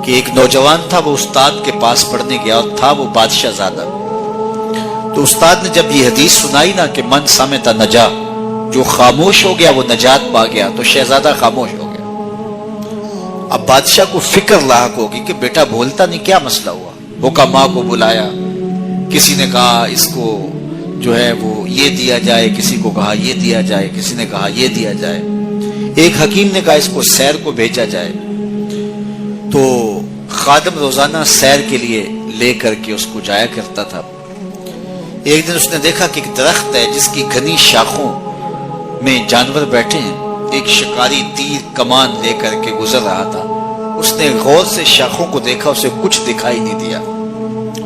کہ ایک نوجوان تھا، وہ استاد کے پاس پڑھنے گیا اور تھا وہ بادشاہ زادہ۔ تو استاد نے جب یہ حدیث سنائی نا کہ من صامت نجا، جو خاموش ہو گیا وہ نجات پا گیا، تو شہزادہ خاموش ہو گیا۔ اب بادشاہ کو فکر لاحق ہوگی کہ بیٹا بولتا نہیں، کیا مسئلہ ہوا؟ حکماء کو بلایا، کسی نے کہا اس کو جو ہے وہ یہ دیا جائے، کسی کو کہا یہ دیا جائے، کسی نے کہا یہ دیا جائے، ایک حکیم نے کہا اس کو سیر کو بھیجا جائے۔ تو خادم روزانہ سیر کے لیے لے کر کے اس کو جایا کرتا تھا۔ ایک دن اس نے دیکھا کہ ایک درخت ہے جس کی گھنی شاخوں میں جانور بیٹھے ہیں، ایک شکاری تیر کمان لے کر کے گزر رہا تھا۔ اس نے غور سے شاخوں کو دیکھا، اسے کچھ دکھائی نہیں دیا،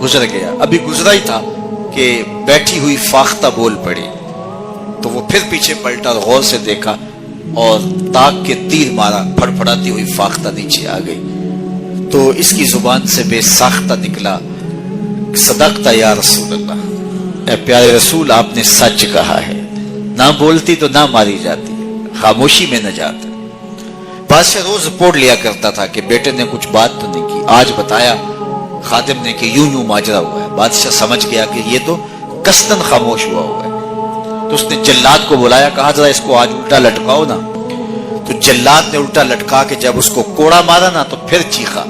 گزر گیا۔ ابھی گزرا ہی تھا کہ بیٹھی ہوئی فاختہ بول پڑی، تو وہ پھر پیچھے پلٹا اور غور سے دیکھا اور تاک کے تیر مارا، پھڑ پھڑاتی ہوئی فاختہ نیچے آ گئی۔ تو اس کی زبان سے بے ساختہ نکلا، صدقت یا رسول اللہ، اے پیارے رسول آپ نے سچ کہا ہے، نہ بولتی تو نہ ماری جاتی، خاموشی میں نجات ہے۔ بادشاہ روز رپورٹ لیا کرتا تھا کہ بیٹے نے کچھ بات تو نہیں کی، آج بتایا خادم نے کہ یوں ماجرا ہوا ہے۔ بادشاہ سمجھ گیا کہ یہ تو قصداً خاموش ہوا ہے، تو اس نے جلاد کو بلایا، کہا ذرا اس کو آج الٹا لٹکاؤ نا۔ تو جلاد نے الٹا لٹکا کے جب اس کو کوڑا مارا نا تو پھر چیخا،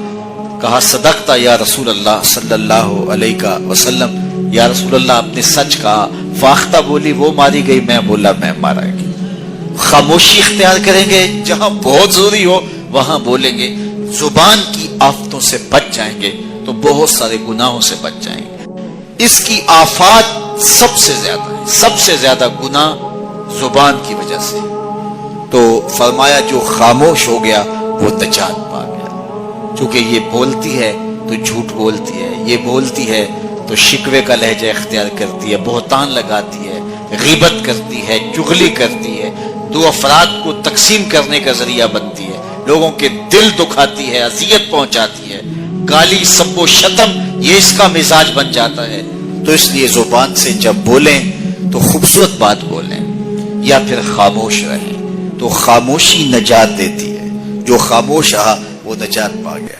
کہا صدقت یا رسول اللہ صلی اللہ علیہ وسلم، یا رسول اللہ آپ نے سچ کہا، فاختہ بولی وہ ماری گئی، میں بولا میں مارا گئی۔ خاموشی اختیار کریں گے، جہاں بہت ضروری ہو وہاں بولیں گے، زبان کی آفتوں سے بچ جائیں گے تو بہت سارے گناہوں سے بچ جائیں گے۔ اس کی آفات سب سے زیادہ ہے، سب سے زیادہ گناہ زبان کی وجہ سے۔ تو فرمایا جو خاموش ہو گیا وہ نجات پا گیا، چونکہ یہ بولتی ہے تو جھوٹ بولتی ہے، یہ بولتی ہے تو شکوے کا لہجہ اختیار کرتی ہے، بہتان لگاتی ہے، غیبت کرتی ہے، چغلی کرتی ہے، دو افراد کو تقسیم کرنے کا ذریعہ بنتی ہے، لوگوں کے دل دکھاتی ہے، اذیت پہنچاتی ہے، گالی سب و شتم یہ اس کا مزاج بن جاتا ہے۔ تو اس لیے زبان سے جب بولیں تو خوبصورت بات بولیں یا پھر خاموش رہیں، تو خاموشی نجات دیتی ہے، جو خاموش رہا وہ نجات پا گیا۔